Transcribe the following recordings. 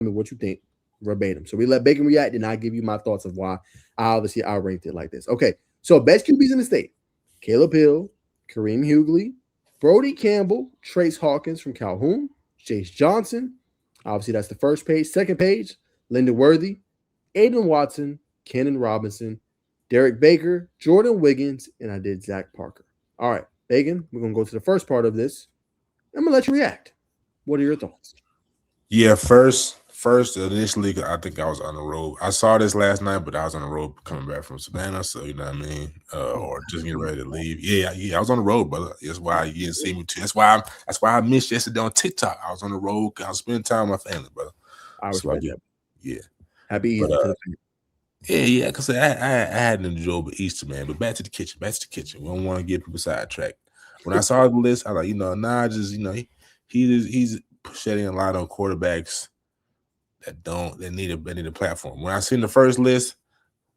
me what you think verbatim. So we let Bacon react, and I give you my thoughts of why I ranked it like this. Okay, so best QBs in the state: Caleb Hill, Kareem Hughley, Brody Campbell, Trace Hawkins from Calhoun, Chase Johnson. Obviously, that's the first page. Second page, Lyndon Worthy, Aiden Watson, Kenan Robinson, Derek Baker, Jordan Wiggins, and I did Zach Parker. All right, Bacon, we're gonna go to the first part of this. I'm gonna let you react. What are your thoughts? Yeah, first initially, I think I was on the road. I saw this last night, but I was on the road coming back from Savannah, so you know what I mean, Oh, or just getting ready to leave. Yeah, I was on the road, brother. That's why you didn't see me too. That's why I missed yesterday on TikTok. I was on the road. I was spending time with my family, brother. I So I respect get, that. yeah, Happy but Easter to the family. yeah, because I had an enjoyable Easter, man. But back to the kitchen, We don't want to get people sidetracked. When I saw the list, I was like, nah, just he's shedding a lot on quarterbacks that need a platform. When I seen the first list,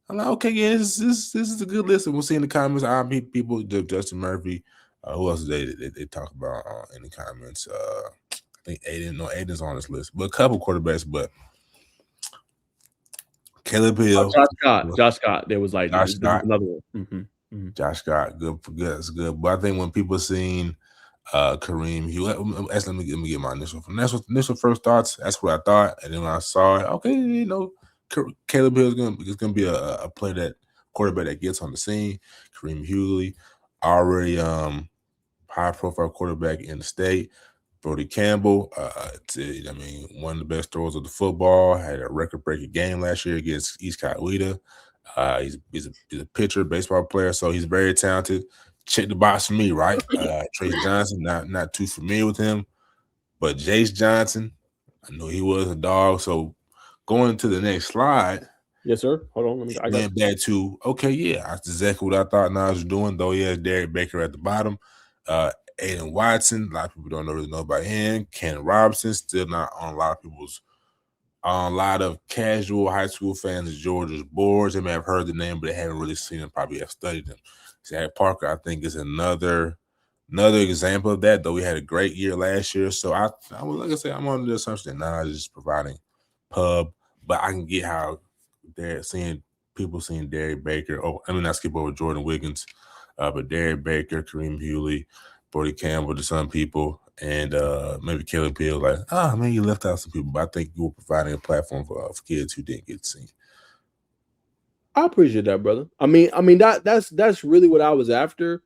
I'm like, okay, yeah, this is a good list. And we'll see in the comments. I meet people, Justin Murphy. Who else did they talk about in the comments? I think Aiden's on this list, but a couple quarterbacks. But Caleb Hill, Josh Scott. There was like Josh there was Scott, another one. Josh Scott, good, that's good. But I think when people seen Kareem Hugh, let me get my initial first thoughts. That's what I thought, and then when I saw it, okay, Caleb Hill is gonna be a player that quarterback that gets on the scene. Kareem Hughley, already high profile quarterback in the state. Brody Campbell, one of the best throwers of the football, had a record breaking game last year against East Coweta. He's a pitcher, baseball player, so he's very talented. Check the box for me, right? Trace Johnson, not too familiar with him, but Jace Johnson, I know he was a dog. So going to the next slide, Yes, sir. Hold on. I got went back to that's exactly what I thought Nas was doing. Though he has Derek Baker at the bottom. Aiden Watson, a lot of people don't really know about him. Ken Robinson, still not on a lot of casual high school fans of Georgia's boards. They may have heard the name, but they haven't really seen him, probably have studied him. Zach Parker, I think, is another example of that, though he had a great year last year. So I was, like I said, I'm under the assumption that Nas is just providing pub, but I can get how they're seeing people seeing Derek Baker. Oh, I mean, not skip over Jordan Wiggins, but Derek Baker, Kareem Hughley, Brody Campbell to some people, and maybe Caleb Hill. Like, man, you left out some people, but I think you were providing a platform for kids who didn't get seen. I appreciate that, brother. I mean that's really what I was after.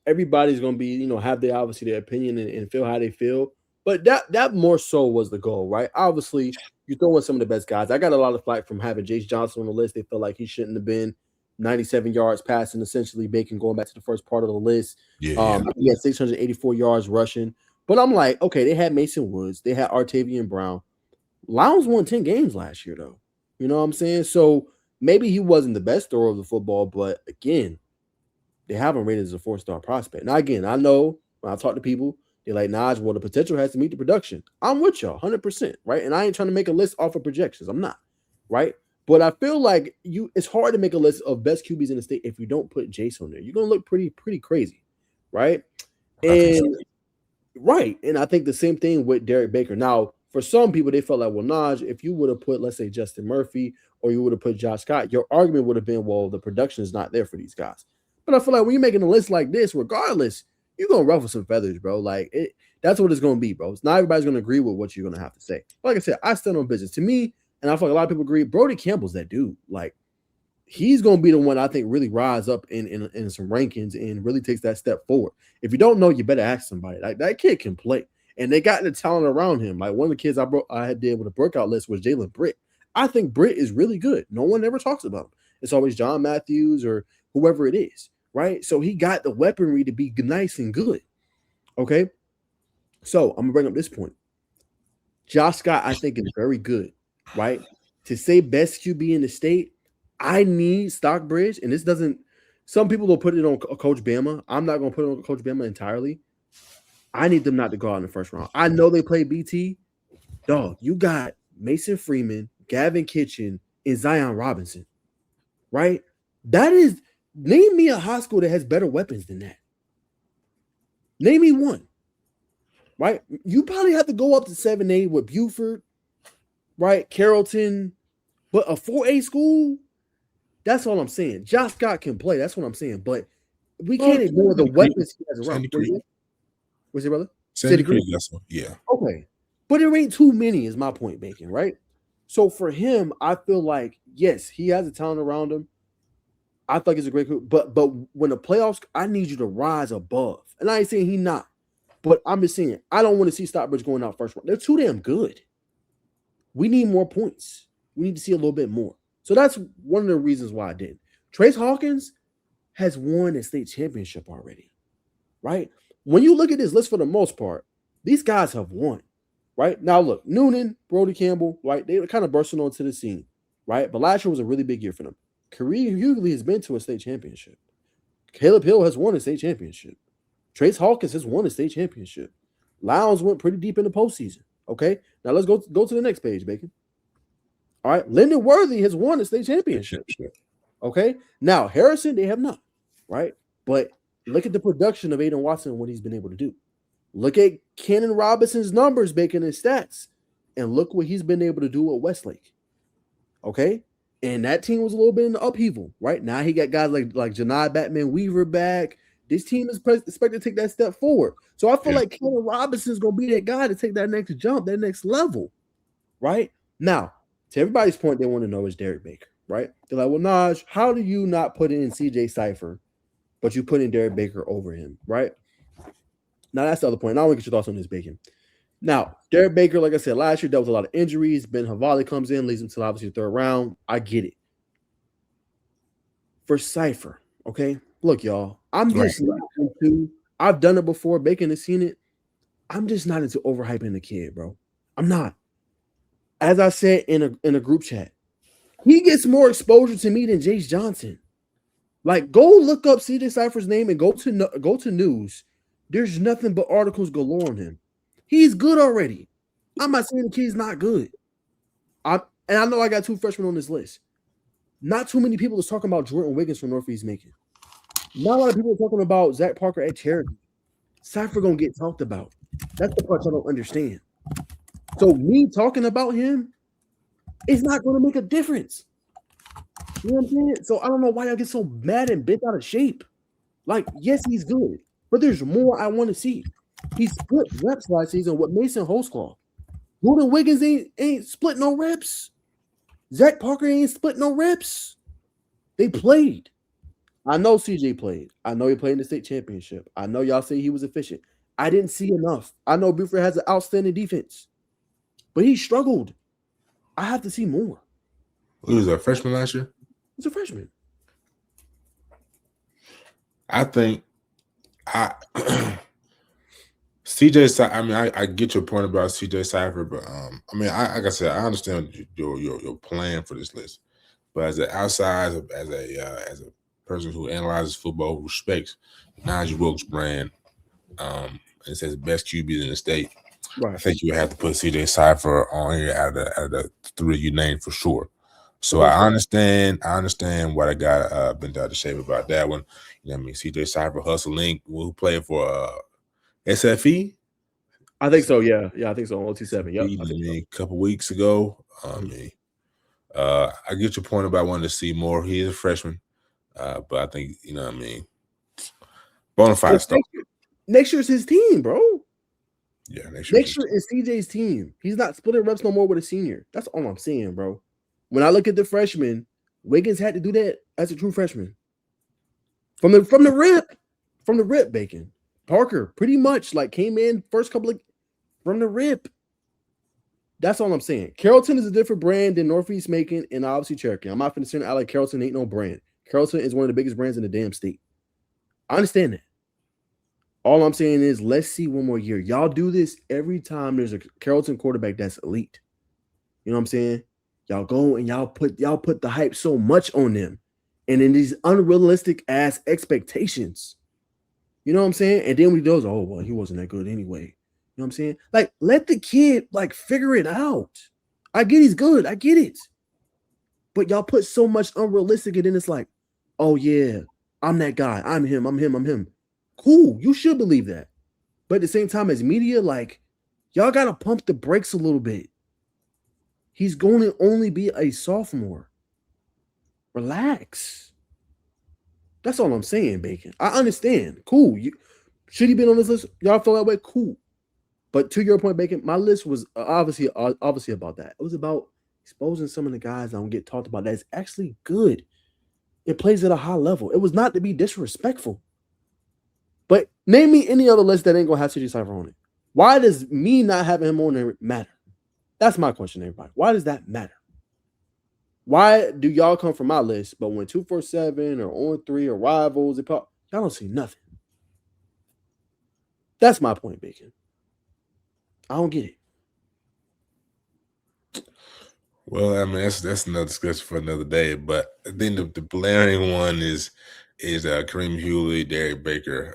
Everybody's gonna be, have obviously their opinion and feel how they feel. But that more so was the goal, right? Obviously, you throw in some of the best guys. I got a lot of flack from having Jace Johnson on the list. They felt like he shouldn't have been 97 yards passing, essentially Bacon going back to the first part of the list. Yeah. He had 684 yards rushing. But I'm like, okay, they had Mason Woods, they had Artavian Brown. Lions won 10 games last year, though. You know what I'm saying? So maybe he wasn't the best thrower of the football, but again, they have him rated as a 4-star prospect. Now, again, I know when I talk to people, they're like, Naj, well, the potential has to meet the production. I'm with y'all 100%, right? And I ain't trying to make a list off of projections. I'm not, right? But I feel like it's hard to make a list of best QBs in the state if you don't put Jace on there. You're gonna look pretty crazy, right? And right. And I think the same thing with Derek Baker. Now, for some people, they felt like, well, Naj, if you would have put, let's say, Justin Murphy or you would have put Josh Scott, your argument would have been, well, the production is not there for these guys. But I feel like when you're making a list like this, regardless, you're gonna ruffle some feathers, bro. Like that's what it's gonna be, bro. It's not everybody's gonna agree with what you're gonna have to say. Like I said, I stand on business. To me, and I feel like a lot of people agree, Brody Campbell's that dude. Like he's gonna be the one I think really rise up in some rankings and really takes that step forward. If you don't know, you better ask somebody. Like that kid can play, and they got the talent around him. Like one of the kids I did with a breakout list was Jalen Britt. I think Britt is really good. No one ever talks about him. It's always John Matthews or whoever it is, right? So he got the weaponry to be nice and good. Okay, so I'm gonna bring up this point. Josh Scott, I think, is very good, right? To say best QB in the state, I need Stockbridge, and this doesn't. Some people will put it on Coach Bama. I'm not going to put it on Coach Bama entirely. I need them not to go out in the first round. I know they play BT. Dog, you got Mason Freeman, Gavin Kitchen, and Zion Robinson, right? That is, name me a high school that has better weapons than that. Name me one, right? You probably have to go up to 7A with Buford, right? Carrollton, but a 4A school. That's all I'm saying. Josh Scott can play. That's what I'm saying. But we Well, can't ignore the Sandy Creek. weapons he has around. Sandy Creek. Where's it, brother? Sandy City Creek, Creek. that's one. Yeah. Okay, but there ain't too many. Is my point making right? So for him, I feel like yes, he has a talent around him. I think it's a great group, but when the playoffs, I need you to rise above. And I ain't saying he not, but I'm just saying I don't want to see Stockbridge going out first round. They're too damn good. We need more points. We need to see a little bit more. So that's one of the reasons why I didn't. Trace Hawkins has won a state championship already, right? When you look at this list for the most part, these guys have won, right? Now look, Noonan, Brody Campbell, right? They were kind of bursting onto the scene, right? But last year was a really big year for them. Kareem Hughley has been to a state championship. Caleb Hill has won a state championship. Trace Hawkins has won a state championship. Lowndes went pretty deep in the postseason. Okay, now let's go to the next page, Bacon. All right, Lyndon Worthy has won a state championship. Okay, now Harrison, they have not, right? But look at the production of Aiden Watson and what he's been able to do. Look at Cannon Robinson's numbers, Bacon, and stats, and look what he's been able to do at Westlake. Okay, and that team was a little bit in the upheaval, right? Now he got guys like Janai Batman Weaver back. This team is expected to take that step forward. So I feel like Cannon Robinson's going to be that guy to take that next jump, that next level, right? Now, to everybody's point, they want to know is Derek Baker, right? They're like, well, Naj, how do you not put in CJ Cypher, but you put in Derek Baker over him, right? Now, that's the other point. I want to get your thoughts on this, Bacon. Now, Derek Baker, like I said, last year dealt with a lot of injuries. Ben Havali comes in, leads him to obviously the third round. I get it. For Cypher, okay? Look, y'all, I'm just not into, I've done it before. Bacon has seen it. I'm just not into overhyping the kid, bro. I'm not. As I said in a group chat, he gets more exposure to me than Jace Johnson. Like, go look up CJ Cypher's name and go to news. There's nothing but articles galore on him. He's good already. I'm not saying the kid's not good. And I know I got two freshmen on this list. Not too many people is talking about Jordan Wiggins from Northeast Macon. Not a lot of people are talking about Zach Parker at Cherokee. Cypher gonna get talked about. That's the part I don't understand. So me talking about him is not gonna make a difference. You know what I'm saying? So I don't know why y'all get so mad and bent out of shape. Like, yes, he's good, but there's more I want to see. He split reps last season with Mason Holzclaw. Jordan Wiggins ain't split no reps. Zach Parker ain't split no reps. They played. I know CJ played. I know he played in the state championship. I know y'all say he was efficient. I didn't see enough. I know Buford has an outstanding defense, but he struggled. I have to see more. He was a freshman last year? He's a freshman. I think CJ. I mean, I get your point about CJ Cypher, but I mean, like I said, I understand your plan for this list, but as an outside, as a person who analyzes football, who respects Najeh Wilk's brand, it says best QBs in the state. Right. I think you have to put CJ Cypher on here out of the three you named for sure. So I understand why I got bent out of shape about that one. You know what I mean? CJ Cypher, Hustle Link, who played for SFE. I think so. Yeah, I think so. On OT7. Yeah, I mean, a couple weeks ago. I mean, I get your point about wanting to see more. He is a freshman, but I think you know what I mean. Bonafide stuff. Next year's his team, bro. Yeah, next year is CJ's team. He's not splitting reps no more with a senior. That's all I'm saying, bro. When I look at the freshmen, Wiggins had to do that as a true freshman. From the rip, Bacon. Parker pretty much like came in first couple of from the rip. That's all I'm saying. Carrollton is a different brand than Northeast Macon and obviously Cherokee. I'm not finna say I like Carrollton ain't no brand. Carrollton is one of the biggest brands in the damn state. I understand that. All I'm saying is let's see one more year. Y'all do this every time there's a Carrollton quarterback that's elite. You know what I'm saying? Y'all go and y'all put the hype so much on them. And then these unrealistic ass expectations. You know what I'm saying? And then we goes, oh, well, he wasn't that good anyway. You know what I'm saying? Like, let the kid, like, figure it out. I get he's good. I get it. But y'all put so much unrealistic, and then it's like, oh, yeah, I'm that guy. I'm him. Cool. You should believe that. But at the same time, as media, like, y'all got to pump the brakes a little bit. He's going to only be a sophomore. Relax. That's all I'm saying, Bacon. I understand. Cool. Should he been on this list? Y'all feel that way? Cool. But to your point, Bacon, my list was obviously about that. It was about exposing some of the guys that don't get talked about that's actually good. It plays at a high level. It was not to be disrespectful. But name me any other list that ain't gonna have CJ Cypher on it. Why does me not having him on there matter? That's my question, everybody. Why does that matter? Why do y'all come from my list, but when 247 or On 3 or Rivals, y'all don't see nothing? That's my point, Bacon. I don't get it. Well, I mean that's another discussion for another day. But I think the glaring one is Kareem Hewlett, Derek Baker.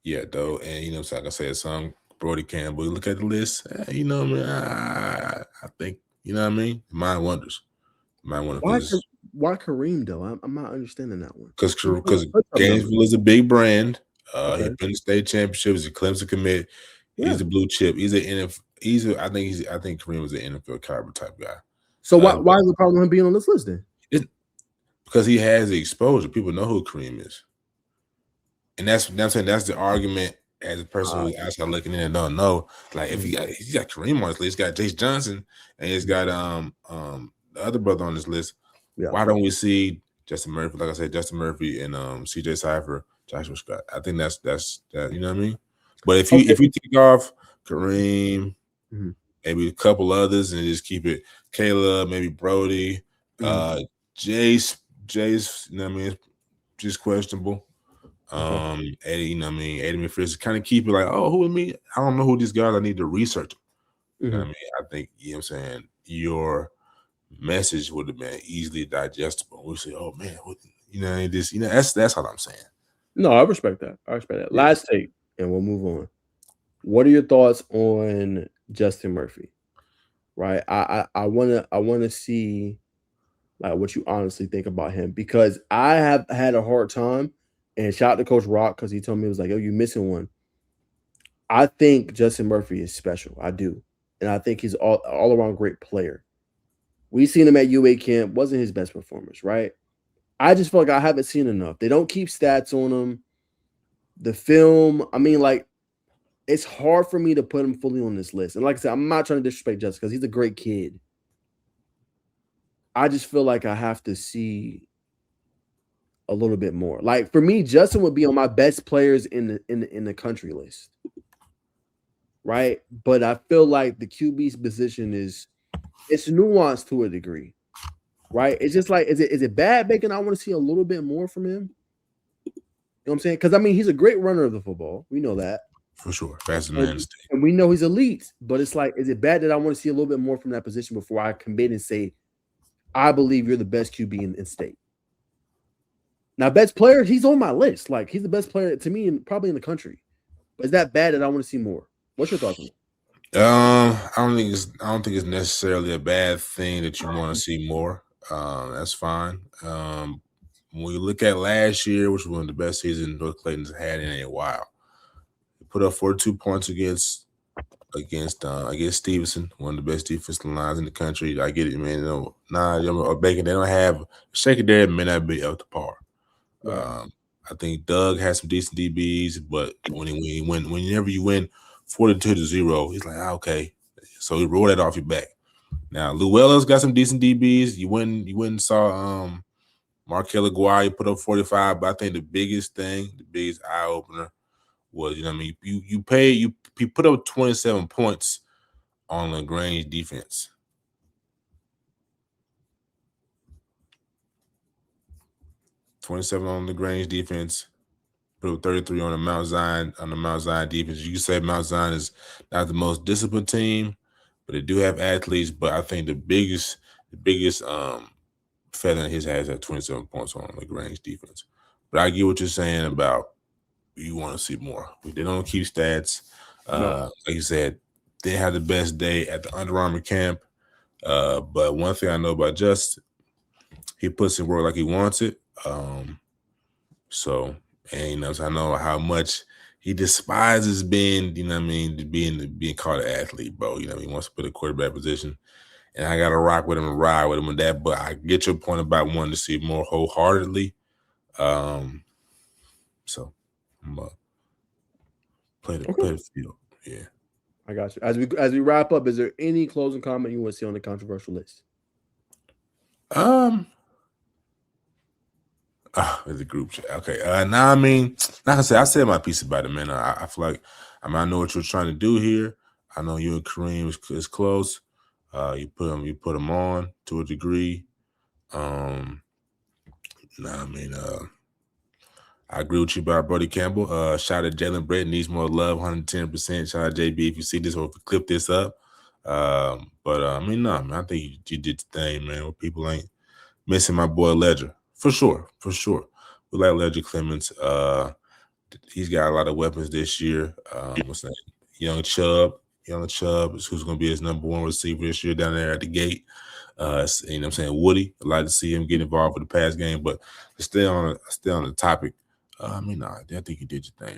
Yeah, though, and so like I said, some Brody Campbell. You look at the list, I think what I mean. Mind wonders. Why Kareem though? I'm not understanding that one. Because Gainesville is a big brand. Okay. He's been to state championships. He's a Clemson commit. He's a blue chip. I think Kareem was an NFL caliber type guy. So why is the problem with him being on this list then? Because he has the exposure. People know who Kareem is. And that's the argument as a person who's outside looking in and don't know. Like if he's got Kareem on his list, he's got Jace Johnson, and he's got the other brother on this list. Yeah. Why don't we see Justin Murphy? Like I said, Justin Murphy and CJ Cypher, Joshua Scott. I think that's that. You know what I mean? But if you take off Kareem, maybe a couple others, and just keep it Caleb, maybe Brody, Jace, you know what I mean? Just questionable. Eddie, you know what I mean? Eddie McPherson, kind of keep it like, oh, who me? I don't know who these guys. I need to research them. You know what I mean? I think, you know what I'm saying, your message would have been easily digestible. We say, oh man, that's what I'm saying. No, I respect that. Yeah. Last take, and we'll move on. What are your thoughts on Justin Murphy? Right, I wanna see like what you honestly think about him, because I have had a hard time. And shout out to Coach Rock, because he told me, it was like, "Oh, you missing one." I think Justin Murphy is special. I do, and I think he's all around great player. We seen him at UA camp. Wasn't his best performance, right? I just feel like I haven't seen enough. They don't keep stats on him. The film, I mean, like, it's hard for me to put him fully on this list. And like I said, I'm not trying to disrespect Justin, because he's a great kid. I just feel like I have to see a little bit more. Like for me, Justin would be on my best players in the country list, right? But I feel like the QB's position it's nuanced to a degree, right? It's just like, is it bad, Bacon? I want to see a little bit more from him. You know what I'm saying? Because I mean, he's a great runner of the football. We know that for sure. Fastest man, and we know he's elite. But it's like, is it bad that I want to see a little bit more from that position before I commit and say, I believe you're the best QB in state? Now, best player, he's on my list. Like, he's the best player to me, probably in the country. But is that bad that I want to see more? What's your thoughts on it? I don't think it's necessarily a bad thing that you want to see more. That's fine. When we look at last year, which was one of the best seasons North Clayton's had in a while, he put up 42 points against Stevenson, one of the best defensive lines in the country. I get it, man. Bacon, they don't have secondary, may not be up to par. Right. I think Doug has some decent DBs, but whenever you win 42-0, he's like, okay. So he rolled that off your back. Now Llewellyn's got some decent DBs. You went and saw Markel Aguirre put up 45, but I think the biggest eye opener was, you know what I mean, you put up 27 points on LaGrange defense. On LaGrange defense, put up 33 on the Mount Zion defense. You can say Mount Zion is not the most disciplined team, but they do have athletes. But I think the biggest feather in his hat is at 27 points on LaGrange defense. But I get what you're saying about you want to see more. They don't keep stats. No. Like you said, they had the best day at the Under Armour camp. But one thing I know about Justin, he puts in work like he wants it. So I know how much he despises being, you know what I mean, being called an athlete, bro. You know, he wants to put a quarterback position. And I gotta rock with him and ride with him with that. But I get your point about wanting to see more wholeheartedly. So I'm play the field. Yeah. I got you. As we wrap up, is there any closing comment you want to see on the controversial list? It's a group chat. Okay. Now I mean, like I said my piece about it, man. I feel like I know what you're trying to do here. I know you and Kareem is close. You put them on to a degree. I mean, I agree with you about Brody Campbell. Shout out to Jalen Brett, needs more love, 110%. Shout out to JB if you see this or if you clip this up. But I mean, no, man, I think you did the thing, man. Where people ain't missing my boy Ledger. For sure. We like Ledger Clemens. He's got a lot of weapons this year. What's that? Young Chubb is who's going to be his number one receiver this year down there at the gate. You know what I'm saying? Woody, I'd like to see him get involved with the pass game. But to stay on the topic, I mean, I think you did your thing.